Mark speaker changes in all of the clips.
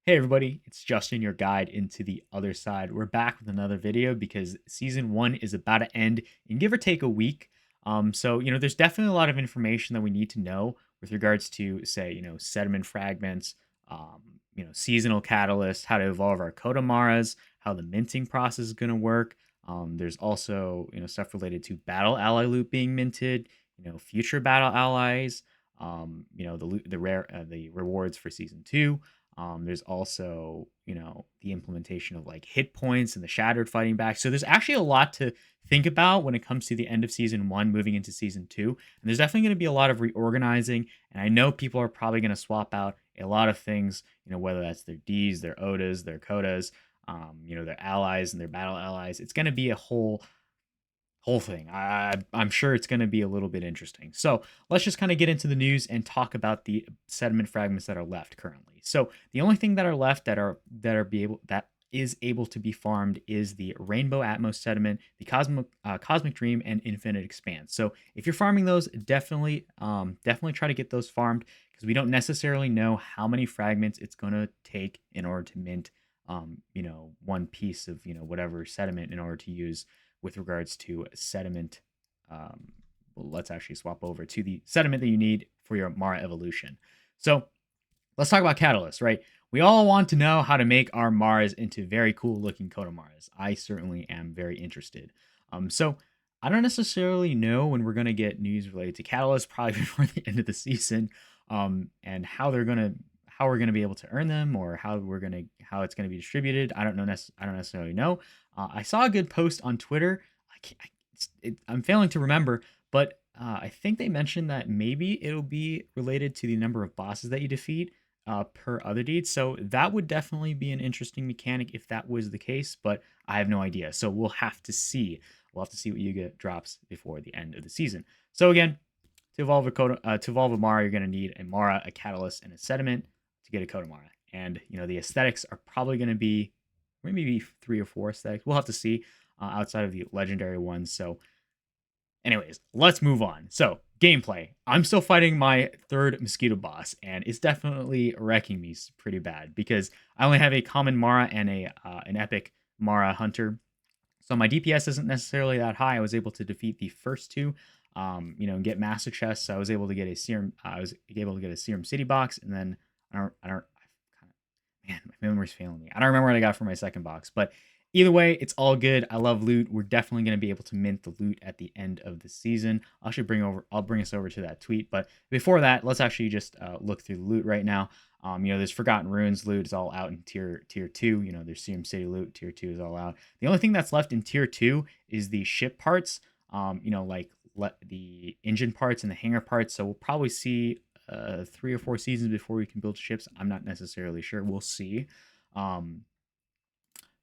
Speaker 1: Hey everybody, it's Justin, your guide into the other side. We're back with another video because season one is about to end in give or take a week. So there's definitely a lot of information that we need to know with regards to, say, sediment fragments, seasonal catalysts, how to evolve our Kodamaras, how the minting process is going to work. There's also, stuff related to battle ally loot being minted, future battle allies, the rewards for season two. There's also, the implementation of like hit points and the shattered fighting back. So there's actually a lot to think about when it comes to the end of season one, moving into season two. And there's definitely going to be a lot of reorganizing. And I know people are probably going to swap out a lot of things, whether that's their Ds, their Odas, their Kodas, their allies and their battle allies. It's going to be a whole thing. I'm sure it's going to be a little bit interesting. So let's just kind of get into the news and talk about the sediment fragments that are left currently. So the only thing that are left that is able to be farmed is the Rainbow Atmos sediment, the Cosmic Dream, and Infinite Expanse. So if you're farming those, definitely try to get those farmed because we don't necessarily know how many fragments it's going to take in order to mint one piece of whatever sediment in order to use with regards to sediment. Well, let's actually swap over to the sediment that you need for your Mara evolution. So let's talk about catalysts, right? We all want to know how to make our Maras into very cool looking Kodamaras. I certainly am very interested. So I don't necessarily know when we're going to get news related to catalysts, probably before the end of the season, and how we're going to be able to earn them, or how it's going to be distributed. I don't necessarily know. I saw a good post on Twitter. I'm failing to remember, but I think they mentioned that maybe it'll be related to the number of bosses that you defeat per other deeds. So that would definitely be an interesting mechanic if that was the case, but I have no idea. So we'll have to see. We'll have to see what Yuga drops before the end of the season. So again, to evolve a Mara, you're going to need a Mara, a Catalyst, and a Sediment to get a Kodamara. And the aesthetics are probably going to be maybe 3 or 4 aesthetics. We'll have to see outside of the legendary ones. So anyways, let's move on. So gameplay. I'm still fighting my third mosquito boss, and it's definitely wrecking me pretty bad because I only have a common Mara and an epic Mara hunter. So my DPS isn't necessarily that high. I was able to defeat the first two, and get master chests. So I was able to get a serum. I was able to get a serum city box, and then man, my memory's failing me. I don't remember what I got for my second box, but either way, it's all good. I love loot. We're definitely going to be able to mint the loot at the end of the season. I'll bring us over to that tweet. But before that, let's actually just look through the loot right now. There's Forgotten Ruins loot is all out in tier 2. There's Serum City loot, tier 2 is all out. The only thing that's left in tier 2 is the ship parts, the engine parts and the hangar parts. So we'll probably see 3 or 4 seasons before we can build ships. I'm not necessarily sure. We'll see.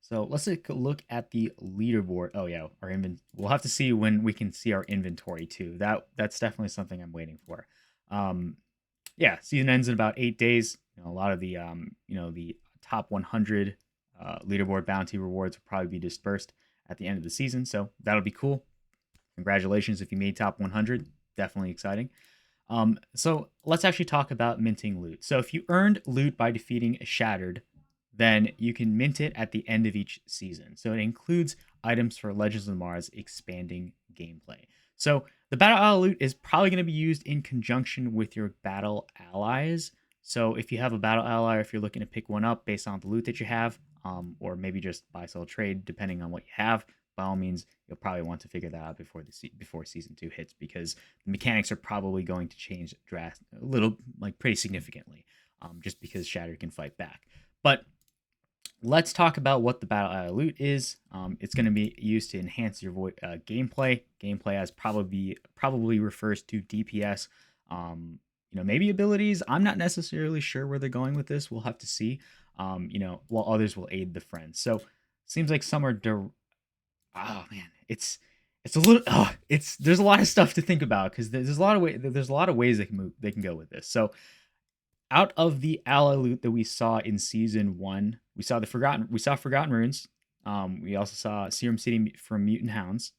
Speaker 1: So let's take a look at the leaderboard. Oh yeah, we'll have to see when we can see our inventory too. That's definitely something I'm waiting for. Yeah, season ends in about 8 days. A lot of the the top 100 leaderboard bounty rewards will probably be dispersed at the end of the season. So that'll be cool. Congratulations if you made top 100. Definitely exciting. So let's actually talk about minting loot. So if you earned loot by defeating a Shattered, then you can mint it at the end of each season. So it includes items for Legends of Mars expanding gameplay. So the battle ally loot is probably going to be used in conjunction with your battle allies. So if you have a battle ally, or if you're looking to pick one up based on the loot that you have, or maybe just buy, sell, trade, depending on what you have, by all means, you'll probably want to figure that out before season 2 hits, because the mechanics are probably going to change pretty significantly, just because Shattered can fight back. But let's talk about what the battle ally loot is. It's going to be used to enhance your gameplay. Gameplay as probably refers to DPS. Maybe abilities. I'm not necessarily sure where they're going with this. We'll have to see. While others will aid the friends. So seems like some are. Oh man, it's a little. There's a lot of stuff to think about because there's a lot of ways they can go with this. So out of the ally loot that we saw in season 1, we saw Forgotten Ruins. We also saw Serum City from Mutant Hounds.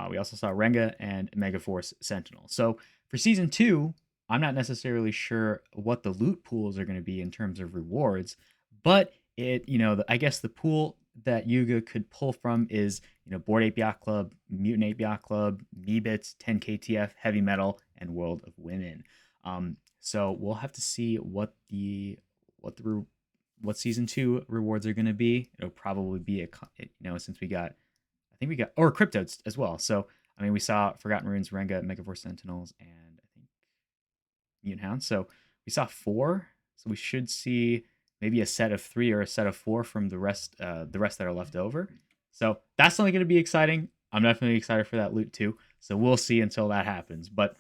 Speaker 1: We also saw Renga and Megaforce Sentinel. So for season 2, I'm not necessarily sure what the loot pools are going to be in terms of rewards, But I guess the pool that Yuga could pull from is, Bored Ape Yacht Club, Mutant Ape Yacht Club, Meebits, 10KTF, Heavy Metal, and World of Women. So we'll have to see what the what season 2 rewards are going to be. It'll probably be since we got, I think we got, or cryptos as well. So I mean, we saw Forgotten Runes, Renga, Megaforce Sentinels, and I think Mutant Hounds. So we saw 4. So we should see maybe a set of 3 or a set of 4 from the rest that are left over. So that's only going to be exciting. I'm definitely excited for that loot too. So we'll see until that happens. But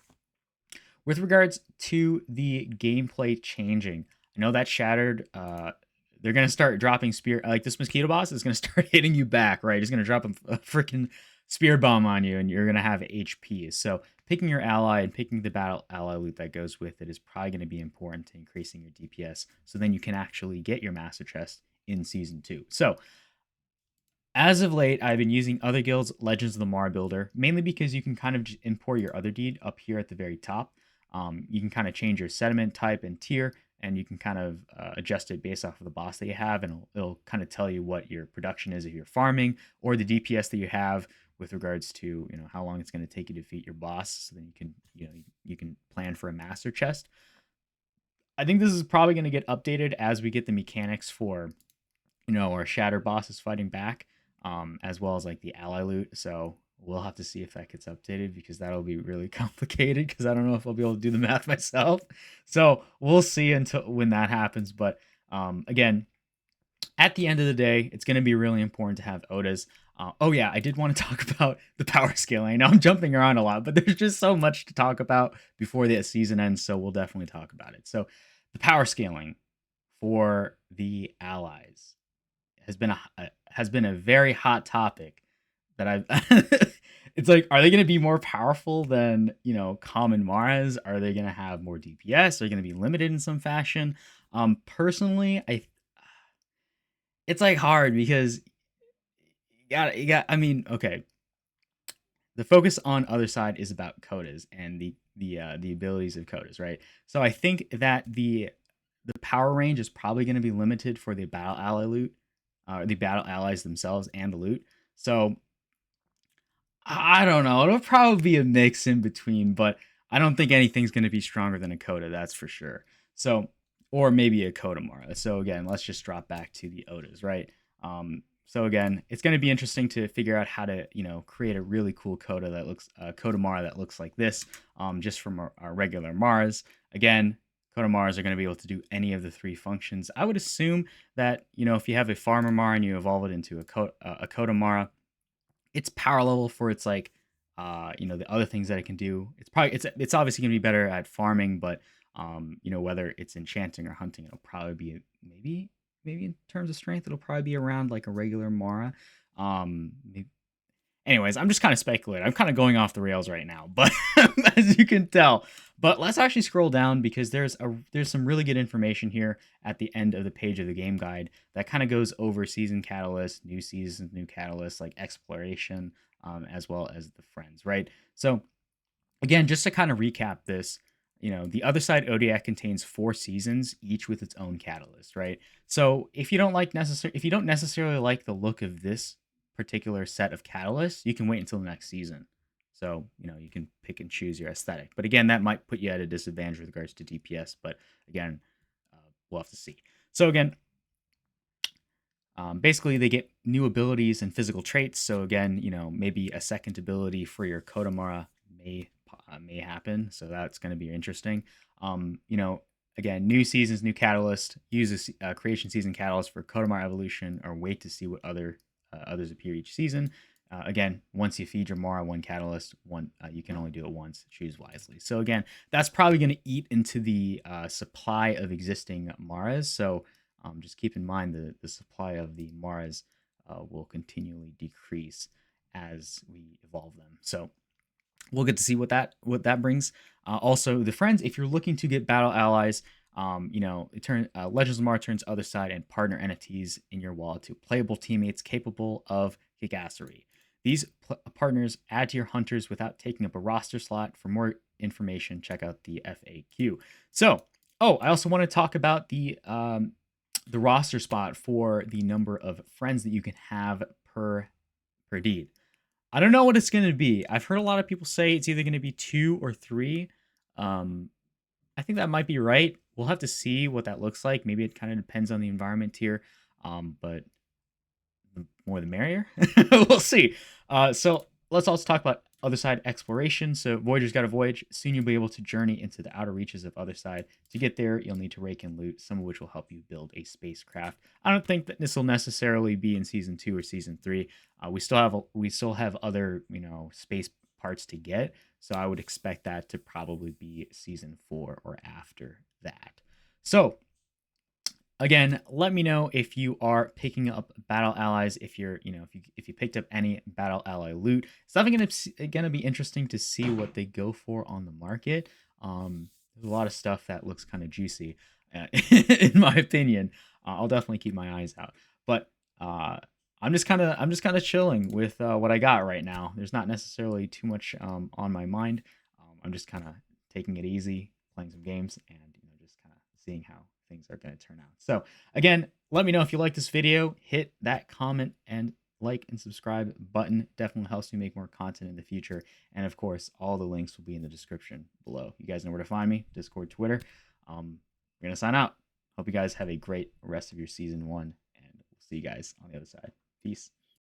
Speaker 1: with regards to the gameplay changing, I know that Shattered, they're going to start dropping spear. Like this mosquito boss is going to start hitting you back, right? He's going to drop a freaking spear bomb on you, and you're going to have HP. So picking your ally and picking the battle ally loot that goes with it is probably going to be important to increasing your DPS. So then you can actually get your master chest in season 2. So as of late, I've been using Other Guild's Legends of the Mara builder, mainly because you can kind of import your other deed up here at the very top. You can kind of change your sediment type and tier, and you can kind of adjust it based off of the boss that you have, and it'll kind of tell you what your production is if you're farming, or the DPS that you have with regards to how long it's going to take you to defeat your boss. So then you can plan for a master chest. I think this is probably going to get updated as we get the mechanics for our shatter bosses fighting back, as well as like the ally loot. So we'll have to see if that gets updated, because that'll be really complicated, because I don't know if I'll be able to do the math myself. So we'll see until when that happens. But again, at the end of the day, it's going to be really important to have OTAs. Oh yeah, I did want to talk about the power scaling. I know I'm jumping around a lot, but there's just so much to talk about before the season ends, so we'll definitely talk about it. So the power scaling for the allies has been a very hot topic that I've it's like, are they going to be more powerful than common Maras? Are they going to have more DPS? Are they going to be limited in some fashion? Personally, it's like hard, because I mean, okay, the focus on Otherside is about Kodas and the abilities of Kodas, right? So I think that the power range is probably going to be limited for the battle ally loot, the battle allies themselves and the loot. So I don't know. It'll probably be a mix in between, but I don't think anything's going to be stronger than a Coda, that's for sure. So, or maybe a Coda Mara. So again, let's just drop back to the Odas, right? So again, it's going to be interesting to figure out how to, create a really cool Coda that looks, Coda Mara that looks like this, just from our regular Maras. Again, Coda Maras are going to be able to do any of the 3 functions. I would assume that, if you have a Farmer Mara and you evolve it into a Coda Mara, its power level for its like the other things that it can do, it's obviously going to be better at farming, but whether it's enchanting or hunting, it'll probably be maybe in terms of strength, it'll probably be around like a regular Mara. Anyways, I'm just kind of speculating. I'm kind of going off the rails right now, but as you can tell. But let's actually scroll down, because there's some really good information here at the end of the page of the game guide that kind of goes over season catalysts, new seasons, new catalysts, like exploration, as well as the friends, right? So again, just to kind of recap this, the Otherside Odiac contains 4 seasons, each with its own catalyst, right? So if you don't necessarily like the look of this particular set of catalysts, you can wait until the next season. So, you can pick and choose your aesthetic. But again, that might put you at a disadvantage with regards to DPS. But again, we'll have to see. So again, basically they get new abilities and physical traits. So again, maybe a second ability for your Kodamara may happen. So that's going to be interesting. Again, new seasons, new catalyst. Use a creation season catalyst for Kodamara evolution, or wait to see what others appear each season. Again, once you feed your Mara 1 catalyst, you can only do it once. Choose wisely. So again, that's probably going to eat into the supply of existing Maras. So just keep in mind the supply of the Maras will continually decrease as we evolve them. So we'll get to see what that brings. Also, the friends, if you're looking to get battle allies, Legends of Mara turns Otherside and partner entities in your wallet to playable teammates capable of kickassery. These partners add to your hunters without taking up a roster slot. For more information, check out the FAQ. So, I also want to talk about the the roster spot for the number of friends that you can have per deed. I don't know what it's going to be. I've heard a lot of people say it's either going to be 2 or 3. I think that might be right. We'll have to see what that looks like. Maybe it kind of depends on the environment here, but the more the merrier. We'll see. So let's also talk about Otherside exploration. So Voyagers got a voyage. Soon you'll be able to journey into the outer reaches of Otherside. To get there, you'll need to rake and loot, some of which will help you build a spacecraft. I don't think that this will necessarily be in season 2 or season 3. We still have other space parts to get, so I would expect that to probably be season 4 or after that. So again, let me know if you are picking up battle allies. If you're, if you picked up any battle ally loot. It's definitely gonna be interesting to see what they go for on the market. There's a lot of stuff that looks kind of juicy, in my opinion. I'll definitely keep my eyes out. But I'm just kind of chilling with what I got right now. There's not necessarily too much on my mind. I'm just kind of taking it easy, playing some games, and just kind of seeing how things are going to turn out. So again, let me know if you like this video. Hit that comment and like and subscribe button. Definitely helps me make more content in the future. And of course, all the links will be in the description below. You guys know where to find me: Discord, Twitter. We're gonna sign out. Hope you guys have a great rest of your season 1, and we'll see you guys on the other side. Peace.